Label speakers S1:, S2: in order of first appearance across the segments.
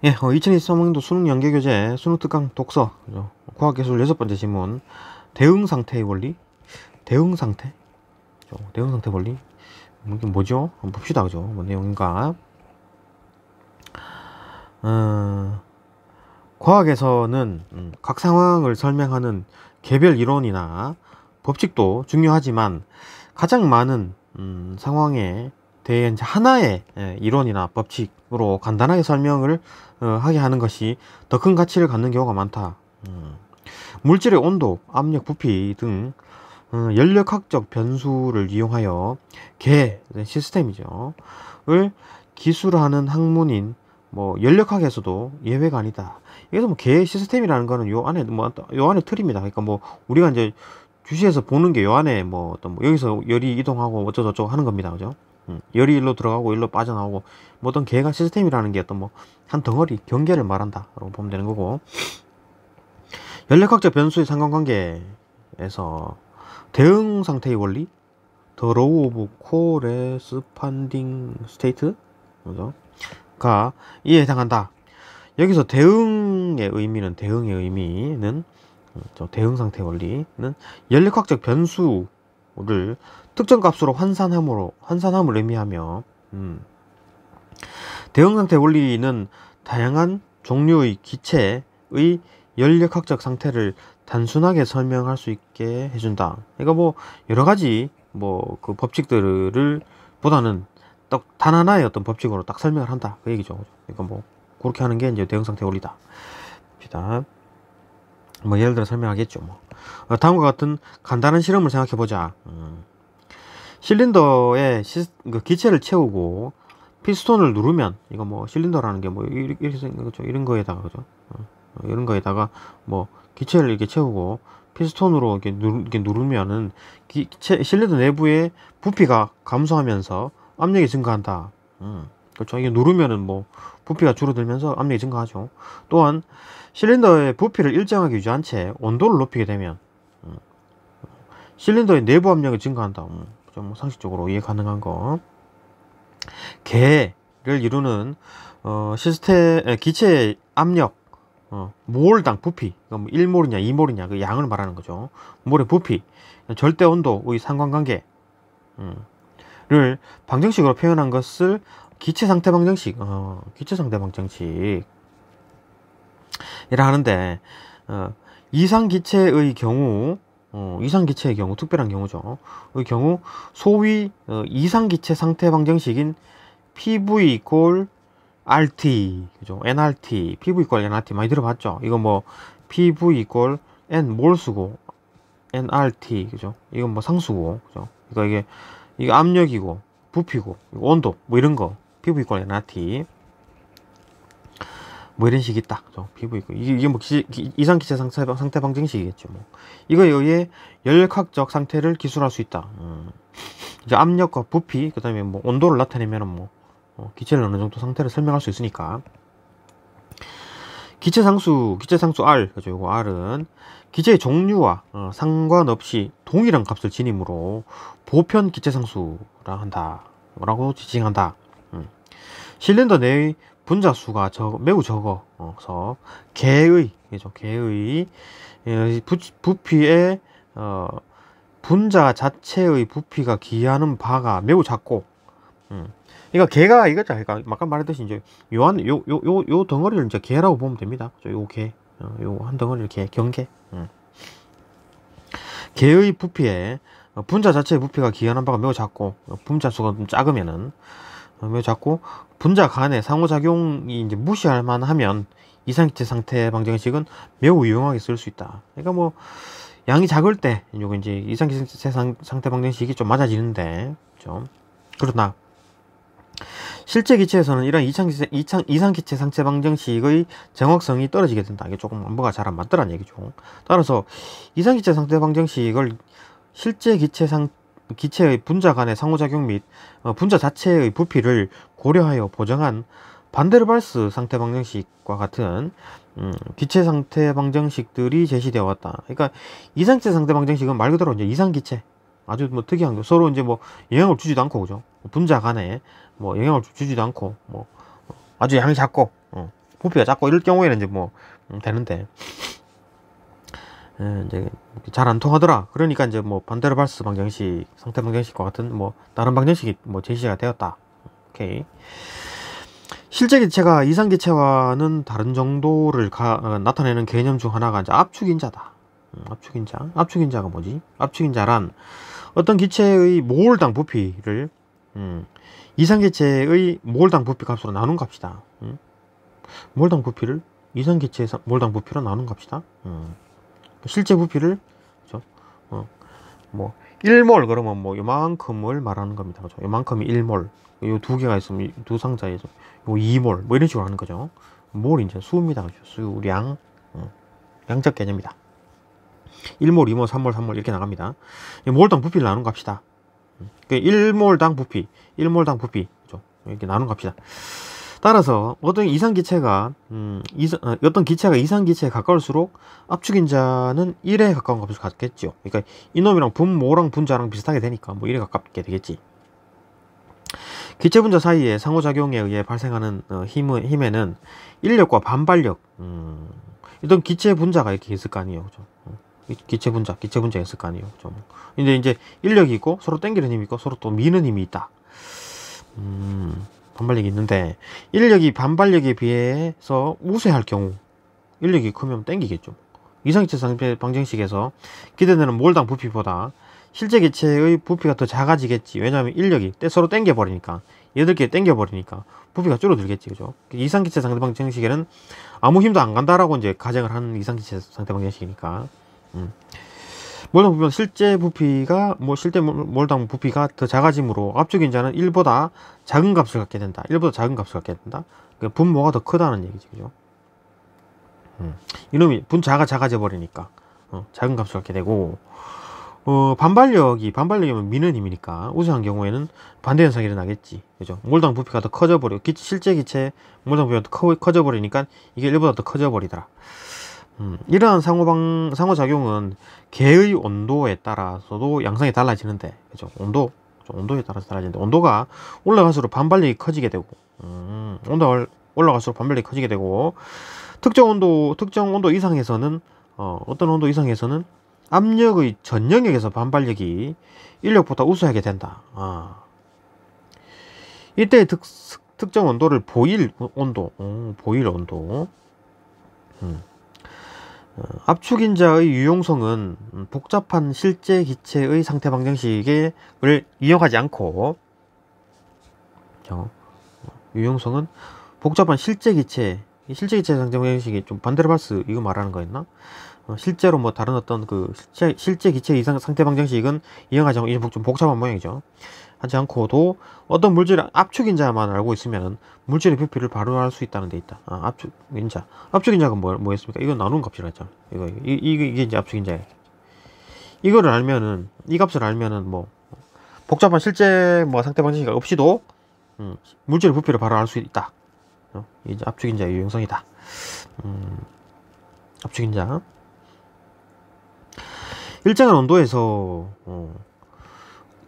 S1: 예, 2023학년도 수능 연계교재 수능 특강 독서 그죠? 과학기술 6번째 지문 대응 상태의 원리 대응 상태 그죠? 대응 상태 원리 이게 뭐죠? 한번 봅시다 그죠? 뭐 내용인가 과학에서는 각 상황을 설명하는 개별 이론이나 법칙도 중요하지만 가장 많은 상황에 대해 이제 하나의 이론이나 법칙으로 간단하게 설명을 하게 하는 것이 더 큰 가치를 갖는 경우가 많다. 물질의 온도, 압력, 부피 등 연력학적 변수를 이용하여 개 시스템이죠. 을 기술하는 학문인 뭐 연력학에서도 예외가 아니다. 여기서 뭐 개 시스템이라는 거는 요 안에 뭐 요 안에 틀입니다. 그러니까 뭐 우리가 이제 주시에서 보는 게 요 안에 뭐 어떤 뭐 여기서 열이 이동하고 어쩌고저쩌고 하는 겁니다. 그죠? 열이 일로 들어가고 일로 빠져나오고 뭐 어떤 개가 시스템이라는 게 어떤 뭐 한 덩어리 경계를 말한다 라고 보면 되는 거고, 연력학적 변수의 상관관계에서 대응 상태의 원리 The Law of Corresponding State 그죠? 가 이에 해당한다. 여기서 대응의 의미는 대응 상태 원리는 연력학적 변수를 특정 값으로 환산함을 의미하며 대응 상태 원리는 다양한 종류의 기체의 연력학적 상태를 단순하게 설명할 수 있게 해준다. 그러니까 뭐 여러 가지 뭐 그 법칙들을 보다는 딱 단 하나의 어떤 법칙으로 딱 설명을 한다 그 얘기죠. 그러니까 뭐 그렇게 하는 게 이제 대응 상태 원리다. 뭐 예를 들어 설명하겠죠. 뭐 다음과 같은 간단한 실험을 생각해 보자. 실린더에 그 기체를 채우고 피스톤을 누르면, 이거 뭐 실린더라는 게 뭐 이렇게 생긴 거죠. 이런 거에다가 그죠? 이런 거에다가 뭐 기체를 이렇게 채우고 피스톤으로 이렇게 누르면은 실린더 내부의 부피가 감소하면서 압력이 증가한다. 그렇죠. 이게 누르면은 뭐 부피가 줄어들면서 압력이 증가하죠. 또한 실린더의 부피를 일정하게 유지한 채 온도를 높이게 되면 실린더의 내부 압력이 증가한다. 좀 상식적으로 이해 가능한 거. 개를 이루는 기체의 압력, 몰당 부피, 뭐 1몰이냐 2몰이냐 그 양을 말하는 거죠. 몰의 부피, 절대 온도의 상관관계를 방정식으로 표현한 것을 기체 상태 방정식, 기체 상태 방정식이라 하는데, 이상 기체의 경우 특별한 경우죠. 의 경우 소위 이상 기체 상태 방정식인 PV 이퀄 RT, 그죠? nRT, PV 이퀄 nRT 많이 들어봤죠? 이거 뭐 PV 이퀄 n 몰수고 nRT, 그죠? 이건 뭐 상수고, 그죠? 그러니까 이게 압력이고 부피고 온도 뭐 이런 거 PV 이퀄 nRT 뭐 이런 식이 있다, 그죠? PV 이퀄 이게 뭐 이상 기체 상태 방정식이겠죠. 뭐 이거에 의해 연력학적 상태를 기술할 수 있다. 이제 압력과 부피, 그 다음에 뭐 온도를 나타내면은 뭐 기체를 어느 정도 상태를 설명할 수 있으니까. 기체상수 R, 그죠? 요거 R은 기체의 종류와 상관없이 동일한 값을 지니므로 보편 기체상수라 한다 라고 지칭한다. 실린더 내의 분자 수가 매우 적어서 개의 부피에 분자 자체의 부피가 기하는 바가 매우 작고, 그러니까 개가 이거죠. 그러니까 아까 말했듯이 이제 요 덩어리를 이제 개라고 보면 됩니다. 요 개, 요 한 덩어리를 경계. 개의 부피에 분자 자체의 부피가 기하는 바가 매우 작고, 분자 수가 좀 작으면은 매우 작고, 분자 간의 상호작용이 이제 무시할 만하면 이상기체 상태 방정식은 매우 유용하게 쓸 수 있다. 그러니까 뭐 양이 작을 때 요거 이제 이상기체 상태 방정식이 좀 맞아지는데, 좀 그러나 실제 기체에서는 이런 이상기체 상태 방정식의 정확성이 떨어지게 된다. 이게 조금 안보가 잘 안 맞더란 얘기죠. 따라서 이상기체 상태 방정식을 실제 기체의 분자 간의 상호작용 및 분자 자체의 부피를 고려하여 보정한 반데르발스 상태 방정식과 같은 기체 상태 방정식들이 제시되어 왔다. 그러니까 이상기체 상태 방정식은 말 그대로 이제 이상기체, 아주 뭐 특이한 거, 서로 이제 뭐 영향을 주지도 않고, 그죠? 분자 간에 뭐 영향을 주지도 않고, 뭐 아주 양이 작고 부피가 작고 이럴 경우에는 이제 뭐 되는데 이제 잘 안 통하더라. 그러니까 이제 뭐 반데르발스 방정식, 상태 방정식과 같은 뭐 다른 방정식이 뭐 제시가 되었다. 오케이. 실제 기체가 이상 기체와는 다른 정도를 나타내는 개념 중 하나가 이제 압축인자다. 압축인자가 뭐지? 압축인자란 어떤 기체의 몰당 부피를 이상 기체의 몰당 부피 값으로 나눈 값이다. 몰당 부피를 이상 기체의 몰당 부피로 나눈 값이다. 실제 부피를 그죠? 뭐 1몰 그러면 뭐 요만큼을 말하는 겁니다. 그죠? 요만큼이 1몰. 요 두 개가 있으면 두 상자에서 요 2몰 뭐 이런 식으로 하는 거죠. 몰이 이제 수입니다. 그죠? 수량. 양적 개념이다. 1몰, 2몰, 3몰, 3몰 이렇게 나갑니다. 몰당 부피를 나눈 값이다. 1몰당 부피, 1몰당 부피 그죠? 이렇게 나눈 값이다. 따라서 어떤 이상기체가 어떤 기체가 이상기체에 가까울수록 압축인자는 1에 가까운 값을 갖겠죠. 그러니까 이놈이랑 분모랑 분자랑 비슷하게 되니까 뭐 1에 가깝게 되겠지. 기체 분자 사이의 상호작용에 의해 발생하는 힘에는 인력과 반발력, 어떤 기체 분자가 이렇게 있을 거 아니에요. 그죠? 기체 분자가 있을 거 아니에요. 그죠? 근데 이제 인력이 있고 서로 당기는 힘이 있고 서로 또 미는 힘이 있다. 반발력이 있는데 인력이 반발력에 비해서 우세할 경우 인력이 크면 땡기겠죠. 이상기체 상태 방정식에서 기대되는 몰당 부피보다 실제 기체의 부피가 더 작아지겠지. 왜냐하면 인력이 서로 땡겨버리니까 얘들끼리 땡겨버리니까 부피가 줄어들겠지. 그죠? 이상기체 상태 방정식에는 아무 힘도 안 간다라고 이제 가정을 하는 이상기체 상태 방정식이니까 몰당 부피는 실제 부피가 실제 몰당 부피가 더 작아지므로 압축인자는 1보다 작은 값을 갖게 된다. 1보다 작은 값을 갖게 된다. 그러니까 분모가 더 크다는 얘기지. 그죠? 이놈이 분자가 작아져 버리니까 작은 값을 갖게 되고 반발력이 미는 힘이니까 우세한 경우에는 반대 현상이 일어나겠지. 그죠? 몰당 부피가 더 커져 버려. 실제 기체 몰당 부피가 더 커져 버리니까 이게 1보다 더 커져 버리더라. 이러한 상호작용은 개의 온도에 따라서도 양상이 달라지는데, 그죠? 온도에 따라서 달라지는데, 온도가 올라갈수록 반발력이 커지게 되고, 온도가 올라갈수록 반발력이 커지게 되고, 특정 온도 이상에서는, 어떤 온도 이상에서는 압력의 전 영역에서 반발력이 인력보다 우수하게 된다. 이때 특정 온도를 보일 온도. 압축인자의 유용성은 복잡한 실제 기체의 상태 방정식을 이용하지 않고 유용성은 복잡한 실제 기체 상태 방정식이 좀 반데르발스 이거 말하는 거였나? 실제로 뭐 다른 어떤 그 실제 기체 이상 상태 방정식은 이용하지 않고 이게 좀 복잡한 모양이죠. 하지 않고도 어떤 물질의 압축인자만 알고 있으면 물질의 부피를 바로 알 수 있다는 데 있다. 압축인자가 뭐였습니까? 이건 나눈 값이라 했죠. 이게 이제 압축인자예요. 이거를 알면은 이 값을 알면은 뭐 복잡한 실제 뭐 상태 방정식 없이도 물질의 부피를 바로 알 수 있다. 이제 압축인자의 유용성이다. 압축인자. 일정한 온도에서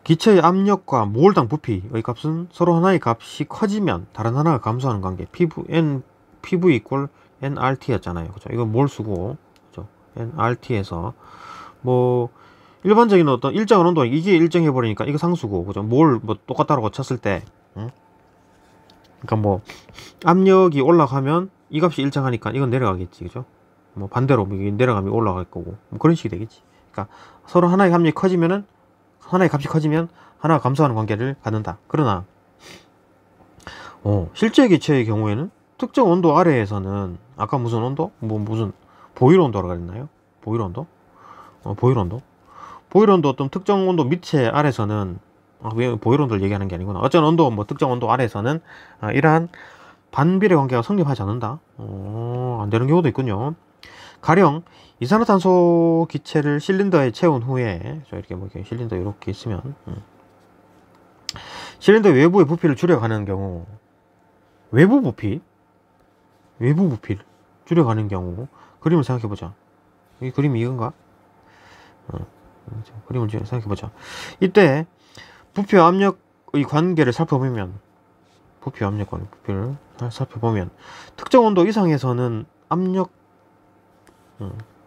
S1: 기체의 압력과 몰당 부피의 값은 서로 하나의 값이 커지면 다른 하나가 감소하는 관계. PV 이꼴 nRT였잖아요. 그죠? 이건 몰 쓰고, 그죠? nRT에서 뭐 일반적인 어떤 일정한 온도 이게 일정해 버리니까 이거 상수고, 그죠? 몰 뭐 똑같다라고 쳤을 때, 그러니까 뭐 압력이 올라가면 이 값이 일정하니까 이건 내려가겠지, 그죠? 뭐 반대로 내려가면 올라갈 거고, 뭐 그런 식이 되겠지. 그러니까 서로 하나의 압력이 커지면은 하나의 값이 커지면 하나가 감소하는 관계를 갖는다. 그러나 실제 기체의 경우에는 특정 온도 아래에서는 아까 무슨 온도? 무슨 보일 온도라고 그랬나요? 보일 온도? 보일 온도 어떤 특정 온도 밑에 아래에서는 왜 보일 온도를 얘기하는 게 아니구나. 어떤 온도 특정 온도 아래에서는 이러한 반비례 관계가 성립하지 않는다. 안 되는 경우도 있군요. 가령 이산화탄소 기체를 실린더에 채운 후에 이렇게 실린더 이렇게 있으면 실린더 외부의 부피를 줄여가는 경우 외부 부피를 줄여가는 경우 그림을 생각해보자. 이 그림이 이건가? 그림을 생각해보자. 이때 부피와 압력의 관계를 살펴보면 부피와 압력과 부피를 살펴보면 특정 온도 이상에서는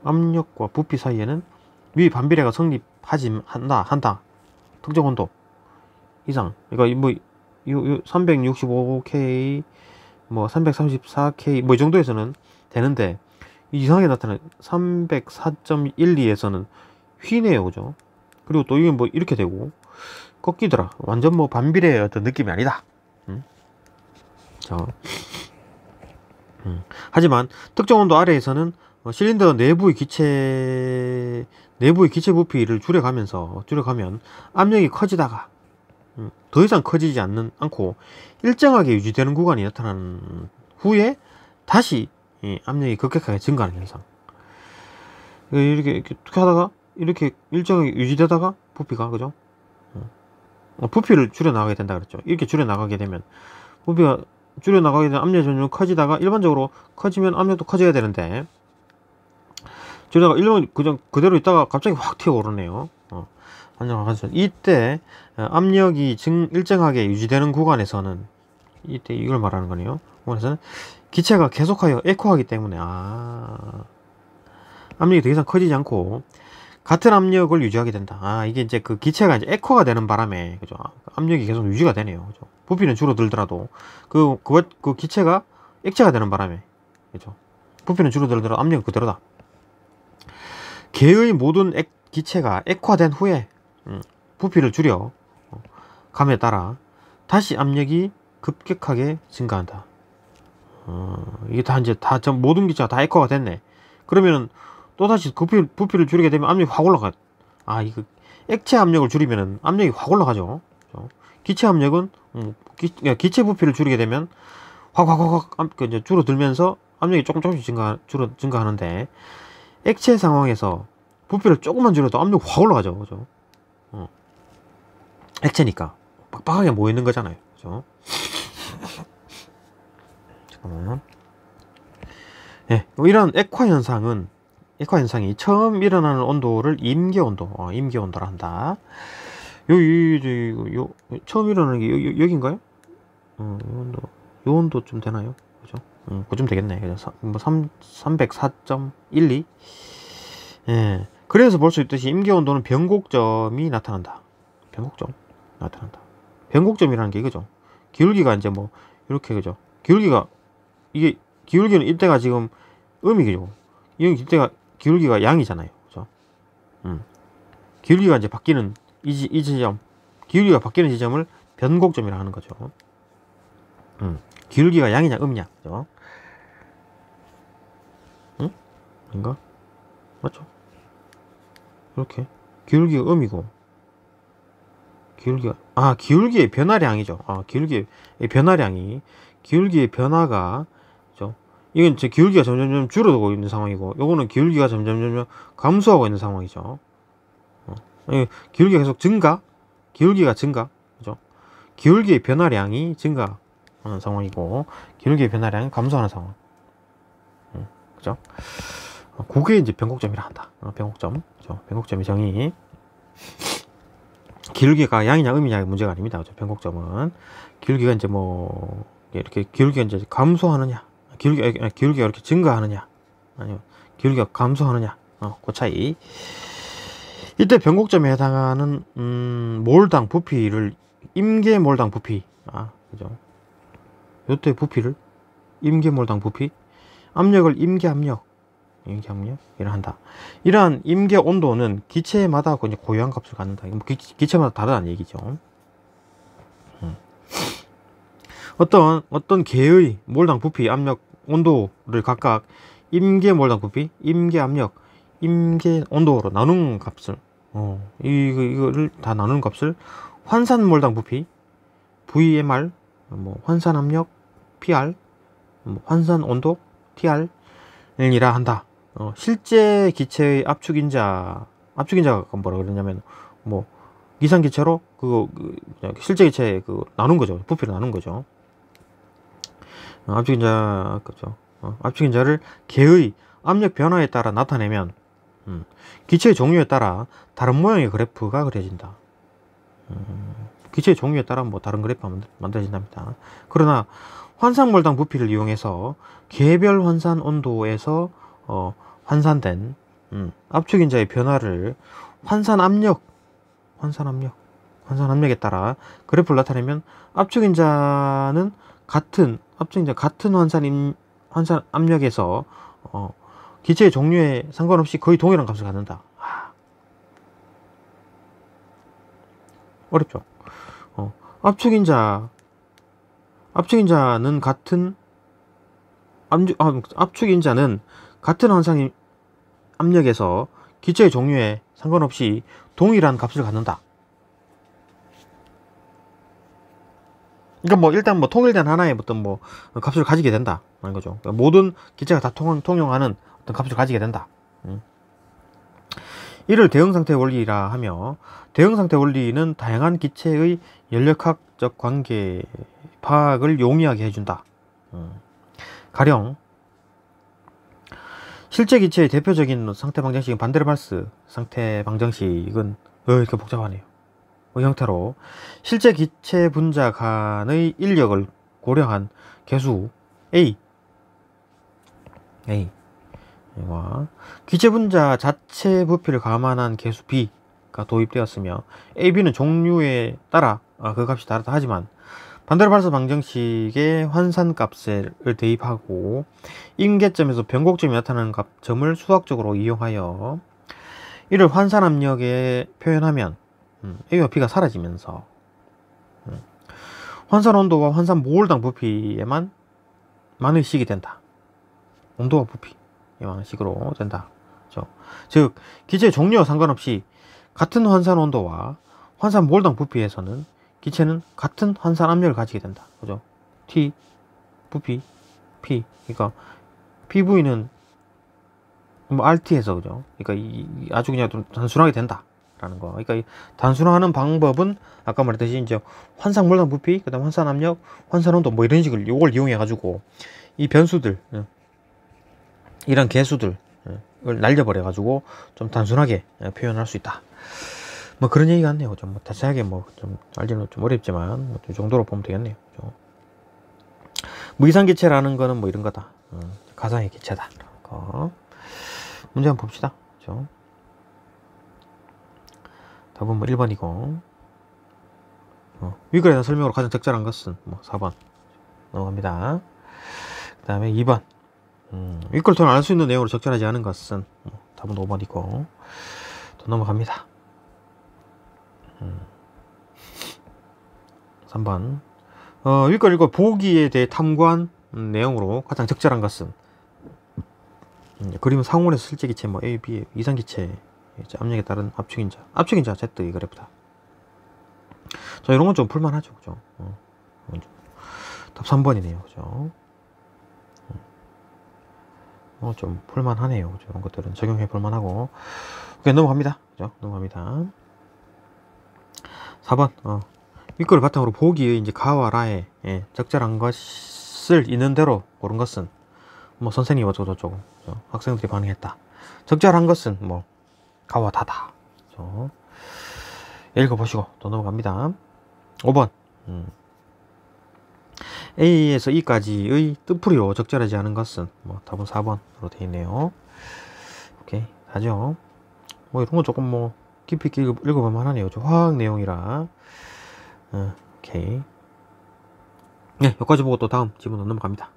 S1: 압력과 부피 사이에는 위 반비례가 한다. 특정 온도 이상, 그러니까 뭐 365K, 뭐 334K 뭐 이 정도에서는 되는데, 이상하게 나타나는 304.12에서는 휘네요, 그죠? 그리고 또 이게 뭐 이렇게 되고 꺾이더라. 완전 뭐 반비례의 어떤 느낌이 아니다. 자, 하지만 특정 온도 아래에서는 실린더 내부의 기체 부피를 줄여가면 압력이 커지다가 더 이상 커지지 않고 일정하게 유지되는 구간이 나타난 후에 다시 압력이 급격하게 증가하는 현상. 이렇게 하다가 이렇게 일정하게 유지되다가 부피가, 그죠? 부피를 줄여 나가게 된다 그랬죠. 이렇게 줄여 나가게 되면 부피가 줄여 나가게 되면 압력이 점점 커지다가, 일반적으로 커지면 압력도 커져야 되는데 줄여다가 일반 그냥 그대로 있다가 갑자기 확 튀어오르네요. 이때 압력이 일정하게 유지되는 구간에서는, 이때 이걸 말하는 거네요. 구간에서는 기체가 계속하여 에코하기 때문에 압력이 더 이상 커지지 않고 같은 압력을 유지하게 된다. 이게 이제 그 기체가 이제 에코가 되는 바람에, 그죠? 압력이 계속 유지가 되네요. 그죠? 부피는 줄어들더라도 그 기체가 액체가 되는 바람에, 그죠? 부피는 줄어들더라도 압력은 그대로다. 개의 모든 기체가 액화된 후에 부피를 줄여 감에 따라 다시 압력이 급격하게 증가한다. 이게 다 이제 모든 기체가 다 액화가 됐네. 그러면은 또다시 부피를 줄이게 되면 압력이 확 올라가. 이거 액체 압력을 줄이면은 압력이 확 올라가죠. 기체 압력은 기체 부피를 줄이게 되면 확 이제 줄어들면서 압력이 조금씩 증가하는데, 액체 상황에서 부피를 조금만 줄여도 압력이 확 올라가죠. 그죠? 액체니까 빡빡하게 모이는 거잖아요. 그죠? 잠깐만. 이런 액화 현상이 처음 일어나는 온도를 임계온도라 한다. 처음 일어나는 게 여긴가요? 요 온도 좀 되나요? 그죠? 그쯤 되겠네. 그죠? 뭐 304.12. 그래서 볼 수 있듯이 임계온도는 변곡점이 나타난다. 변곡점이라는 게 이거죠. 기울기가 이제 뭐 이렇게, 그죠? 기울기는 이때가 지금 음이죠. 이때가 기울기가 양이잖아요. 그죠? 기울기가 이제 바뀌는 이 지점, 기울기가 바뀌는 지점을 변곡점이라 하는 거죠. 기울기가 양이냐 음이냐, 그죠? 아닌가? 맞죠? 이렇게 기울기가 음이고, 기울기의 변화량이죠. 기울기의 변화가, 그죠? 이건 제 기울기가 점점 줄어들고 있는 상황이고, 요거는 기울기가 점점 감소하고 있는 상황이죠. 기울기가 계속 기울기가 증가, 그죠? 기울기의 변화량이 증가하는 상황이고, 기울기의 변화량이 감소하는 상황. 그죠? 그게 이제 변곡점이라 한다. 변곡점. 그죠? 변곡점의 정의. 기울기가 양이냐 음이냐의 문제가 아닙니다. 그죠? 변곡점은 기울기가 이제 뭐 이렇게 기울기가 이제 감소하느냐, 기울기가 이렇게 증가하느냐, 아니면 기울기가 감소하느냐, 그 차이. 이때 변곡점에 해당하는 몰당 부피를 임계몰당 부피, 그죠? 이때 부피를 임계몰당 부피, 압력을 임계압력이라 한다. 이러한 임계 온도는 기체마다 이제 고유한 값을 갖는다. 기체마다 다르다는 얘기죠. 어떤 개의 몰당 부피, 압력, 온도를 각각 임계 몰당 부피, 임계 압력, 임계 온도로 나눈 값을, 이거를 다 나누는 값을 환산 몰당 부피, VMR, 뭐 환산 압력, PR, 뭐 환산 온도, TR 이라 한다. 실제 기체의 압축인자가 뭐라 그러냐면, 뭐 이상 기체로 실제 기체 나눈 거죠. 부피를 나눈 거죠. 압축인자, 그죠? 압축인자를 개의 압력 변화에 따라 나타내면 기체의 종류에 따라 다른 모양의 그래프가 그려진다. 기체의 종류에 따라 뭐 다른 그래프가 만들어진답니다. 그러나 환상몰당 부피를 이용해서 개별 환산 온도에서 환산된 압축인자의 변화를 환산압력에 따라 그래프를 나타내면 압축인자 같은 환산압력에서 기체의 종류에 상관없이 거의 동일한 값을 갖는다. 어렵죠? 압축인자는 같은 환산 압력에서 기체의 종류에 상관없이 동일한 값을 갖는다. 그러니까 뭐 일단 뭐 통일된 하나의 어떤 뭐 값을 가지게 된다 하는 거죠. 그러니까 모든 기체가 다 통용하는 어떤 값을 가지게 된다. 이를 대응상태 원리라 하며, 대응상태 원리는 다양한 기체의 연력학적 관계 파악을 용이하게 해준다. 가령 실제 기체의 대표적인 상태 방정식인 반데르발스 상태 방정식은 이렇게 복잡하네요. 이 형태로 실제 기체 분자 간의 인력을 고려한 개수 A 와 기체 분자 자체 부피를 감안한 개수 B가 도입되었으며 A, B는 종류에 따라 그 값이 다르다 하지만 반데르발스 방정식의 환산값을 대입하고 임계점에서 변곡점이 나타나는 점을 수학적으로 이용하여 이를 환산압력에 표현하면 A와 B가 사라지면서 환산온도와 환산모홀당 부피에만 만의 식이 된다. 온도와 부피 이만한 식으로 된다. 그렇죠? 즉 기체의 종류와 상관없이 같은 환산온도와 환산모홀당 부피에서는 기체는 같은 환산압력을 가지게 된다. 그죠? T, 부피, P. 그러니까 PV는 뭐 RT에서 그죠? 그러니까 아주 그냥 좀 단순하게 된다. 라는 거. 그러니까 이 단순화하는 방법은 아까 말했듯이 이제 환상몰당 부피, 그다음 환산압력, 환산온도 뭐 이런 식을 요걸 이용해 가지고 이 변수들, 이런 개수들을 날려버려 가지고 좀 단순하게 표현할 수 있다. 뭐 그런 얘기 같네요. 좀 뭐 자세하게 뭐 좀 알기는 좀 어렵지만 뭐이 정도로 보면 되겠네요. 그죠? 무이상기체라는 거는 뭐 이런 거다. 가상의 기체다. 문제 한번 봅시다. 그죠? 답은 뭐 1번이고 위글에 대한 설명으로 가장 적절한 것은 뭐 4번 넘어갑니다. 그 다음에 2번 위글 토론 알 수 있는 내용으로 적절하지 않은 것은 답은 5번이고 또 넘어갑니다. 3번 위글 읽고 보기에 대해 탐구한 내용으로 가장 적절한 것은 그림은 상온에서 실제 기체 뭐 A, B 이상기체 압력에 따른 압축인자 Z 이 그래프다. 자, 이런 건 좀 풀만하죠, 그죠? 답 3번이네요, 그죠? 좀 풀만하네요, 그죠? 이런 것들은 적용해 볼만하고. 오케이, 넘어갑니다, 그죠? 넘어갑니다. 4번, 윗글을 바탕으로 보기의 이제 가와 라에 적절한 것을 있는 대로 고른 것은 뭐 선생님이 어쩌고저쩌고 학생들이 반응했다. 적절한 것은 뭐 가와 다다. 그렇죠? 읽어보시고 또 넘어갑니다. 5번 A에서 E까지의 뜻풀이로 적절하지 않은 것은 뭐 답은 4번으로 되어 있네요. 오케이, 다죠. 뭐 이런 건 조금 뭐 깊이 있게 읽어볼만 하네요. 화학 내용이라. 오케이. 네, 여기까지 보고 또 다음 질문으로 넘어갑니다.